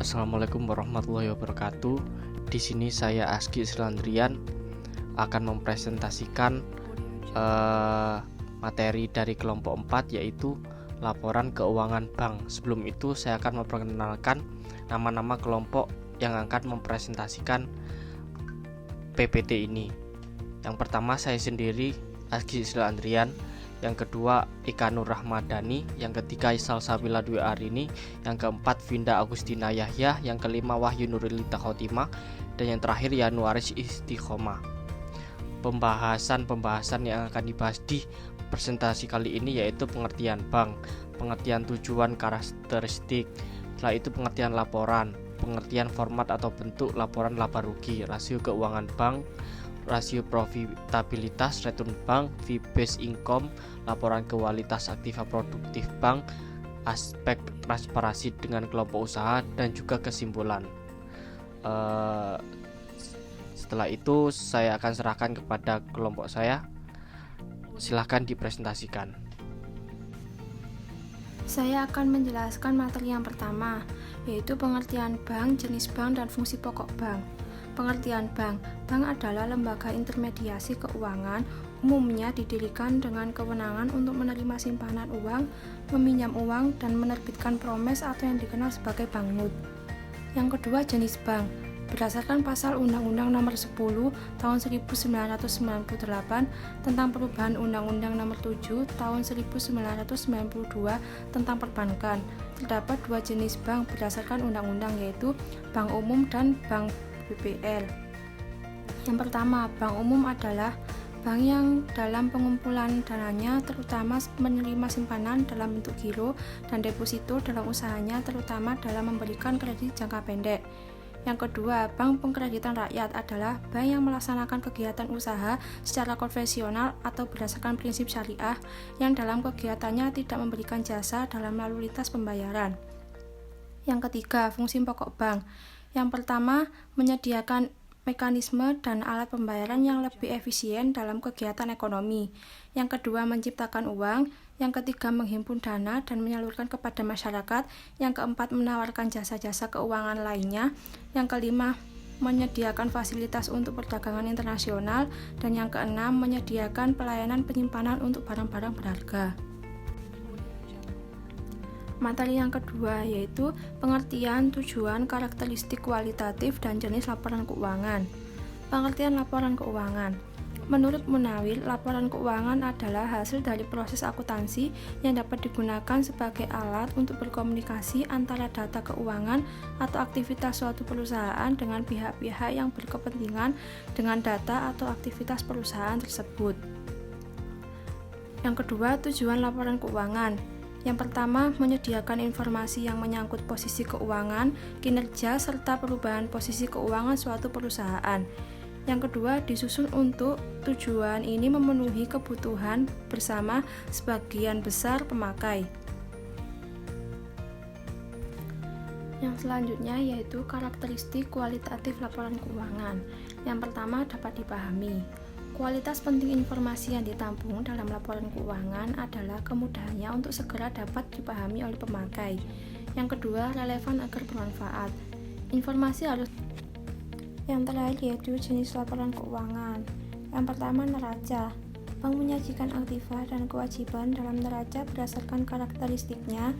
Assalamualaikum warahmatullahi wabarakatuh. Di sini saya Aski Islandrian akan mempresentasikan materi dari kelompok 4, yaitu laporan keuangan bank. Sebelum itu saya akan memperkenalkan nama-nama kelompok yang akan mempresentasikan PPT ini. Yang pertama saya sendiri, Aski Islandrian. Yang kedua Ika Nur Rahmadani, yang ketiga Salsabila Dwi Arini, yang keempat Vinda Agustina Yahya, yang kelima Wahyu Nurulita Khotimah, dan yang terakhir Yanuaris Istiqomah. Pembahasan yang akan dibahas di presentasi kali ini yaitu pengertian bank, pengertian tujuan karakteristik, setelah itu pengertian laporan, pengertian format atau bentuk laporan laba rugi, rasio keuangan bank, rasio profitabilitas, return bank, fee based income, laporan kualitas aktiva produktif bank, aspek transparansi dengan kelompok usaha, dan juga kesimpulan. Setelah itu saya akan serahkan kepada kelompok saya. Silahkan dipresentasikan. Saya akan menjelaskan materi yang pertama, yaitu pengertian bank, jenis bank, dan fungsi pokok bank. Pengertian bank. Bank adalah lembaga intermediasi keuangan, umumnya didirikan dengan kewenangan untuk menerima simpanan uang, meminjam uang, dan menerbitkan promes atau yang dikenal sebagai banknot. Yang kedua, jenis bank. Berdasarkan pasal Undang-Undang Nomor 10 Tahun 1998 tentang perubahan Undang-Undang Nomor 7 Tahun 1992 tentang perbankan, terdapat dua jenis bank berdasarkan undang-undang, yaitu bank umum dan bank BPL. Yang pertama, bank umum adalah bank yang dalam pengumpulan dananya terutama menerima simpanan dalam bentuk giro dan deposito dalam usahanya, terutama dalam memberikan kredit jangka pendek. Yang kedua, bank pengkreditan rakyat adalah bank yang melaksanakan kegiatan usaha secara konvensional atau berdasarkan prinsip syariah yang dalam kegiatannya tidak memberikan jasa dalam lalu lintas pembayaran. Yang ketiga, fungsi pokok bank. Yang pertama, menyediakan mekanisme dan alat pembayaran yang lebih efisien dalam kegiatan ekonomi. Yang kedua, menciptakan uang. Yang ketiga, menghimpun dana dan menyalurkan kepada masyarakat. Yang keempat, menawarkan jasa-jasa keuangan lainnya. Yang kelima, menyediakan fasilitas untuk perdagangan internasional. Dan yang keenam, menyediakan pelayanan penyimpanan untuk barang-barang berharga. Materi yang kedua yaitu pengertian, tujuan, karakteristik kualitatif, dan jenis laporan keuangan. Pengertian laporan keuangan. Menurut Munawir, laporan keuangan adalah hasil dari proses akuntansi yang dapat digunakan sebagai alat untuk berkomunikasi antara data keuangan atau aktivitas suatu perusahaan dengan pihak-pihak yang berkepentingan dengan data atau aktivitas perusahaan tersebut. Yang kedua, tujuan laporan keuangan. Yang pertama, menyediakan informasi yang menyangkut posisi keuangan, kinerja, serta perubahan posisi keuangan suatu perusahaan. Yang kedua, disusun untuk tujuan ini memenuhi kebutuhan bersama sebagian besar pemakai. Yang selanjutnya yaitu karakteristik kualitatif laporan keuangan. Yang pertama, dapat dipahami. Kualitas penting informasi yang ditampung dalam laporan keuangan adalah kemudahannya untuk segera dapat dipahami oleh pemakai. Yang kedua, relevan agar bermanfaat. Informasi harus. Yang terakhir yaitu jenis laporan keuangan. Yang pertama, neraca. Bank menyajikan aktiva dan kewajiban dalam neraca berdasarkan karakteristiknya.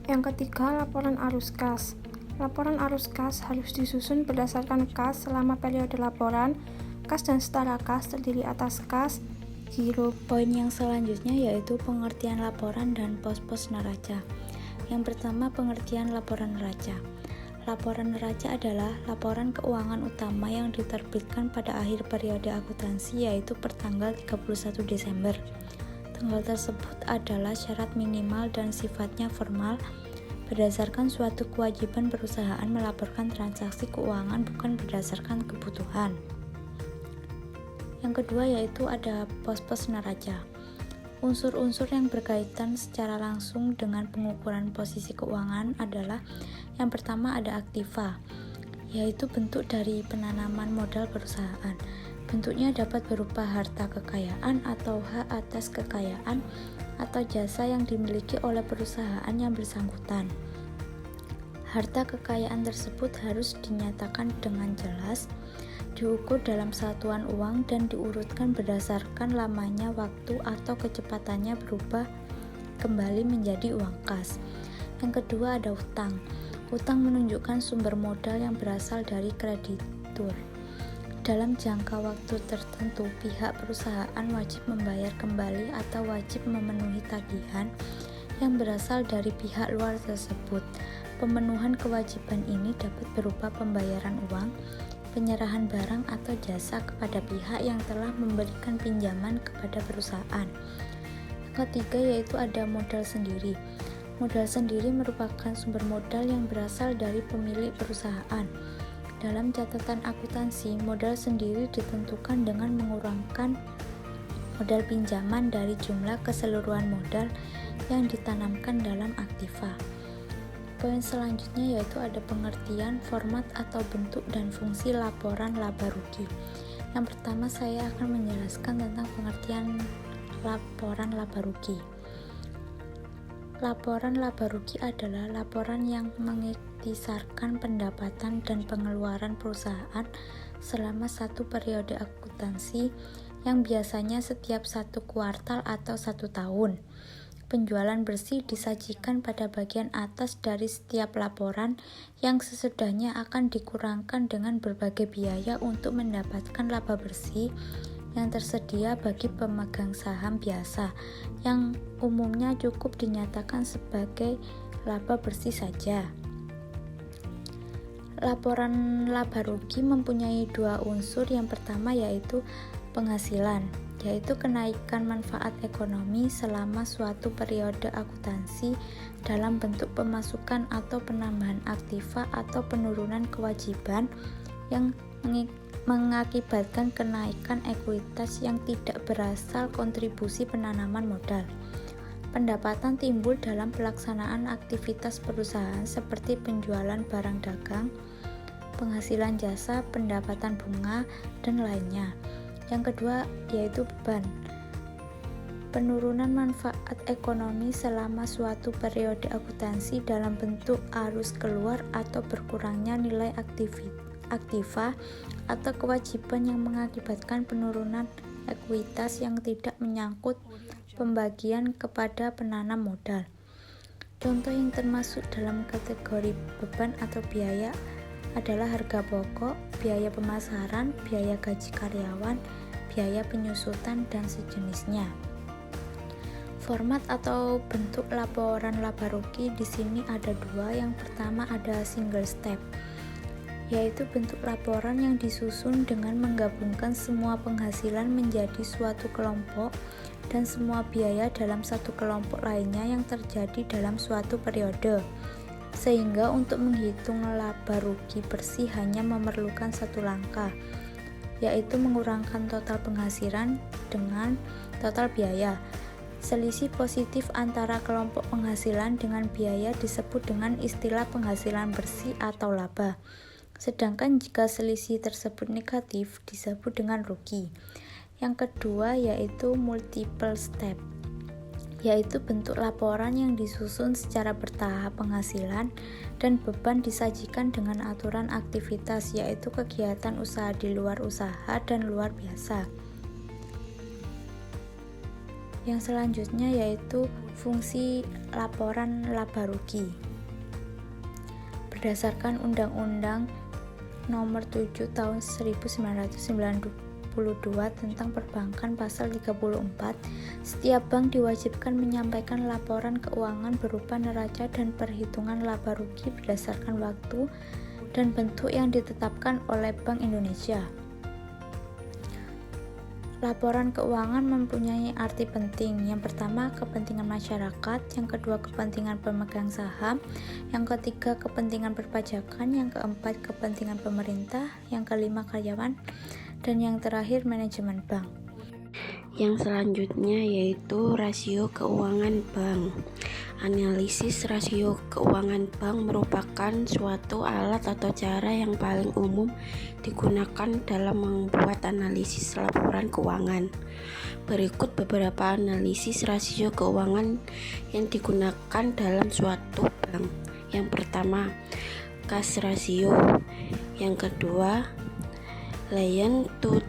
Yang ketiga, laporan arus kas. Laporan arus kas harus disusun berdasarkan kas selama periode laporan. Kas dan setara kas terdiri atas kas, giro. Poin yang selanjutnya yaitu pengertian laporan dan pos-pos neraca. Yang pertama, pengertian laporan neraca. Laporan neraca adalah laporan keuangan utama yang diterbitkan pada akhir periode akuntansi, yaitu pertanggal 31 Desember. Tanggal tersebut adalah syarat minimal dan sifatnya formal berdasarkan suatu kewajiban perusahaan melaporkan transaksi keuangan, bukan berdasarkan kebutuhan. Yang kedua yaitu ada pos-pos neraca. Unsur-unsur yang berkaitan secara langsung dengan pengukuran posisi keuangan adalah yang pertama ada aktiva, yaitu bentuk dari penanaman modal perusahaan. Bentuknya dapat berupa harta kekayaan atau hak atas kekayaan atau jasa yang dimiliki oleh perusahaan yang bersangkutan. Harta kekayaan tersebut harus dinyatakan dengan jelas, diukur dalam satuan uang, dan diurutkan berdasarkan lamanya waktu atau kecepatannya berubah kembali menjadi uang kas. Yang kedua ada utang. Utang menunjukkan sumber modal yang berasal dari kreditur. Dalam jangka waktu tertentu, pihak perusahaan wajib membayar kembali atau wajib memenuhi tagihan yang berasal dari pihak luar tersebut. Pemenuhan kewajiban ini dapat berupa pembayaran uang, penyerahan barang atau jasa kepada pihak yang telah memberikan pinjaman kepada perusahaan. Yang ketiga yaitu ada modal sendiri. Modal sendiri merupakan sumber modal yang berasal dari pemilik perusahaan. Dalam catatan akuntansi, modal sendiri ditentukan dengan mengurangkan modal pinjaman dari jumlah keseluruhan modal yang ditanamkan dalam aktiva. Poin selanjutnya yaitu ada pengertian, format atau bentuk dan fungsi laporan laba rugi. Yang pertama saya akan menjelaskan tentang pengertian laporan laba rugi. Laporan laba rugi adalah laporan yang mengiktisarkan pendapatan dan pengeluaran perusahaan selama satu periode akuntansi yang biasanya setiap satu kuartal atau satu tahun. Penjualan bersih disajikan pada bagian atas dari setiap laporan yang sesudahnya akan dikurangkan dengan berbagai biaya untuk mendapatkan laba bersih yang tersedia bagi pemegang saham biasa yang umumnya cukup dinyatakan sebagai laba bersih saja. Laporan laba rugi mempunyai dua unsur. Yang pertama yaitu penghasilan, yaitu kenaikan manfaat ekonomi selama suatu periode akuntansi dalam bentuk pemasukan atau penambahan aktiva atau penurunan kewajiban yang mengakibatkan kenaikan ekuitas yang tidak berasal kontribusi penanaman modal. Pendapatan timbul dalam pelaksanaan aktivitas perusahaan seperti penjualan barang dagang, penghasilan jasa, pendapatan bunga, dan lainnya. Yang kedua yaitu beban. Penurunan manfaat ekonomi selama suatu periode akuntansi dalam bentuk arus keluar atau berkurangnya nilai aktiva atau kewajiban yang mengakibatkan penurunan ekuitas yang tidak menyangkut pembagian kepada penanam modal. Contoh yang termasuk dalam kategori beban atau biaya adalah harga pokok, biaya pemasaran, biaya gaji karyawan, biaya penyusutan, dan sejenisnya. Format atau bentuk laporan laba rugi di sini ada dua. Yang pertama ada single step, yaitu bentuk laporan yang disusun dengan menggabungkan semua penghasilan menjadi suatu kelompok dan semua biaya dalam satu kelompok lainnya yang terjadi dalam suatu periode. Sehingga untuk menghitung laba rugi bersih hanya memerlukan satu langkah, yaitu mengurangkan total penghasilan dengan total biaya. Selisih positif antara kelompok penghasilan dengan biaya disebut dengan istilah penghasilan bersih atau laba. Sedangkan jika selisih tersebut negatif disebut dengan rugi. Yang kedua yaitu multiple step, yaitu bentuk laporan yang disusun secara bertahap. Penghasilan dan beban disajikan dengan aturan aktivitas, yaitu kegiatan usaha di luar usaha dan luar biasa. Yang selanjutnya yaitu fungsi laporan laba rugi. Berdasarkan Undang-Undang Nomor 7 Tahun 1992 tentang Perbankan Pasal 34, setiap bank diwajibkan menyampaikan laporan keuangan berupa neraca dan perhitungan laba rugi berdasarkan waktu dan bentuk yang ditetapkan oleh Bank Indonesia. Laporan keuangan mempunyai arti penting. Yang pertama, kepentingan masyarakat. Yang kedua, kepentingan pemegang saham. Yang ketiga, kepentingan perpajakan. Yang keempat, kepentingan pemerintah. Yang kelima, karyawan. Dan yang terakhir, manajemen bank. Yang selanjutnya yaitu rasio keuangan bank. Analisis rasio keuangan bank merupakan suatu alat atau cara yang paling umum digunakan dalam membuat analisis laporan keuangan. Berikut beberapa analisis rasio keuangan yang digunakan dalam suatu bank. Yang pertama, cash ratio. Yang kedua, loan to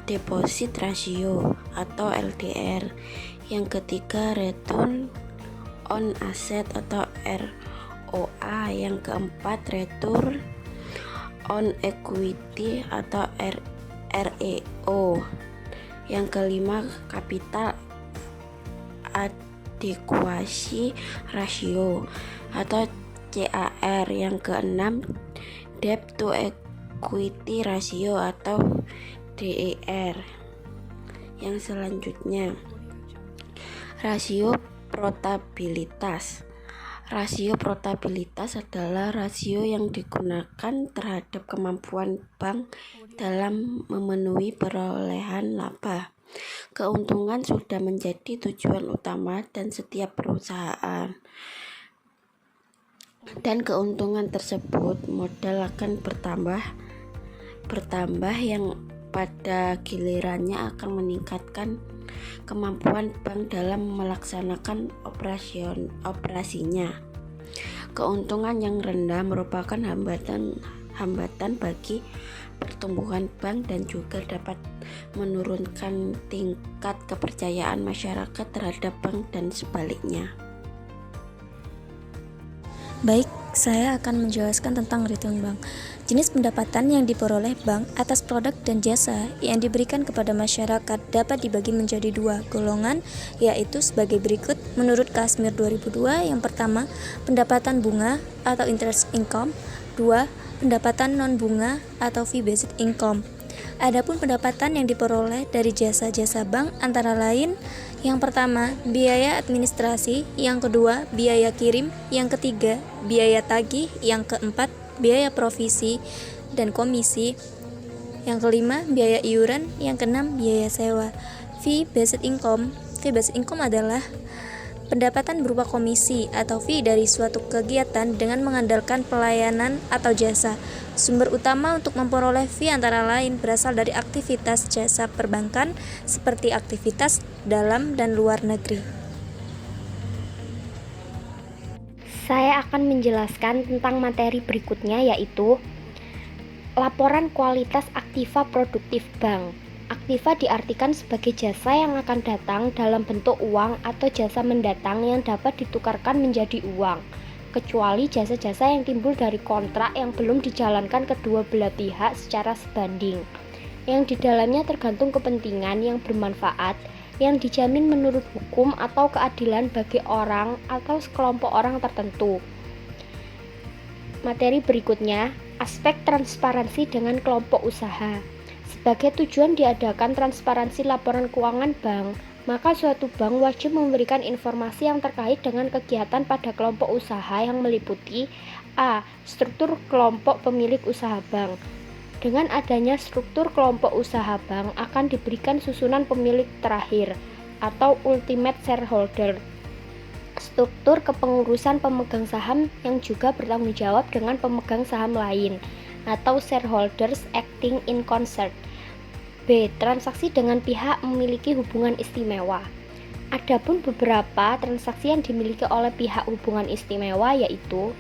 deposit ratio atau LDR. Yang ketiga, return on asset atau ROA. Yang keempat, return on equity atau REO. Yang kelima, capital adequacy ratio atau CAR. Yang keenam, debt to equity ratio atau DER. Yang selanjutnya, rasio portabilitas. Rasio portabilitas adalah rasio yang digunakan terhadap kemampuan bank dalam memenuhi perolehan laba. Keuntungan sudah menjadi tujuan utama dan setiap perusahaan. Dan keuntungan tersebut modal akan bertambah yang pada gilirannya akan meningkatkan kemampuan bank dalam melaksanakan operasinya. Keuntungan yang rendah merupakan hambatan bagi pertumbuhan bank dan juga dapat menurunkan tingkat kepercayaan masyarakat terhadap bank dan sebaliknya. Baik, saya akan menjelaskan tentang return bank. Jenis pendapatan yang diperoleh bank atas produk dan jasa yang diberikan kepada masyarakat dapat dibagi menjadi dua golongan, yaitu sebagai berikut menurut Kazimir 2002. Yang pertama, pendapatan bunga atau interest income. 2. Pendapatan non-bunga atau fee-based income. Adapun pendapatan yang diperoleh dari jasa-jasa bank antara lain: yang pertama, biaya administrasi; yang kedua, biaya kirim; yang ketiga, biaya tagih; yang keempat, biaya provisi dan komisi; yang kelima, biaya iuran; yang keenam, biaya sewa. Fee-based income. Fee-based income adalah pendapatan berupa komisi atau fee dari suatu kegiatan dengan mengandalkan pelayanan atau jasa. Sumber utama untuk memperoleh fee antara lain berasal dari aktivitas jasa perbankan seperti aktivitas dalam dan luar negeri. Saya akan menjelaskan tentang materi berikutnya, yaitu laporan kualitas aktiva produktif bank. Aktiva diartikan sebagai jasa yang akan datang dalam bentuk uang atau jasa mendatang yang dapat ditukarkan menjadi uang, kecuali jasa-jasa yang timbul dari kontrak yang belum dijalankan kedua belah pihak secara sebanding, yang di dalamnya tergantung kepentingan yang bermanfaat yang dijamin menurut hukum atau keadilan bagi orang atau sekelompok orang tertentu. Materi berikutnya, aspek transparansi dengan kelompok usaha. Sebagai tujuan diadakan transparansi laporan keuangan bank, maka suatu bank wajib memberikan informasi yang terkait dengan kegiatan pada kelompok usaha yang meliputi a. Struktur kelompok pemilik usaha bank. Dengan adanya struktur kelompok usaha bank akan diberikan susunan pemilik terakhir atau ultimate shareholder, struktur kepengurusan pemegang saham yang juga bertanggung jawab dengan pemegang saham lain atau shareholders acting in concert. B. Transaksi dengan pihak memiliki hubungan istimewa. Adapun beberapa transaksi yang dimiliki oleh pihak hubungan istimewa, yaitu: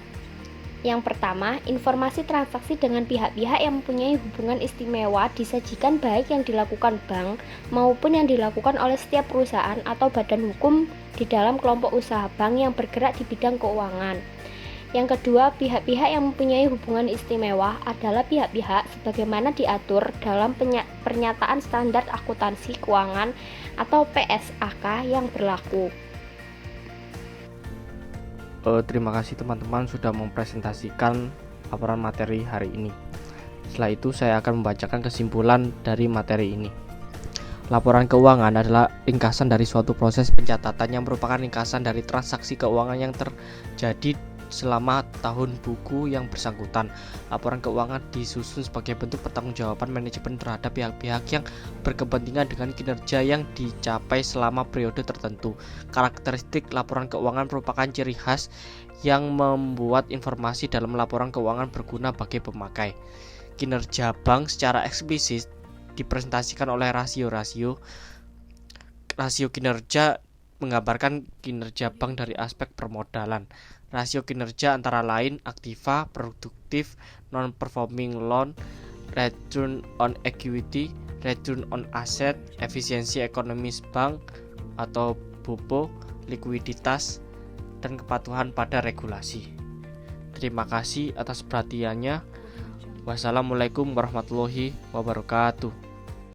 yang pertama, informasi transaksi dengan pihak-pihak yang mempunyai hubungan istimewa disajikan baik yang dilakukan bank maupun yang dilakukan oleh setiap perusahaan atau badan hukum di dalam kelompok usaha bank yang bergerak di bidang keuangan. Yang kedua, pihak-pihak yang mempunyai hubungan istimewa adalah pihak-pihak sebagaimana diatur dalam pernyataan standar akuntansi keuangan atau PSAK yang berlaku. Terima kasih teman-teman sudah mempresentasikan laporan materi hari ini. Setelah itu saya akan membacakan kesimpulan dari materi ini. Laporan keuangan adalah ringkasan dari suatu proses pencatatan yang merupakan ringkasan dari transaksi keuangan yang terjadi selama tahun buku yang bersangkutan. Laporan keuangan disusun sebagai bentuk pertanggungjawaban manajemen terhadap pihak-pihak yang berkepentingan dengan kinerja yang dicapai selama periode tertentu. Karakteristik laporan keuangan merupakan ciri khas yang membuat informasi dalam laporan keuangan berguna bagi pemakai. Kinerja bank secara eksplisit dipresentasikan oleh rasio-rasio. Rasio kinerja menggambarkan kinerja bank dari aspek permodalan. Rasio kinerja antara lain aktiva, produktif, non-performing loan, return on equity, return on asset, efisiensi ekonomis bank atau BOPO, likuiditas, dan kepatuhan pada regulasi. Terima kasih atas perhatiannya. Wassalamualaikum warahmatullahi wabarakatuh.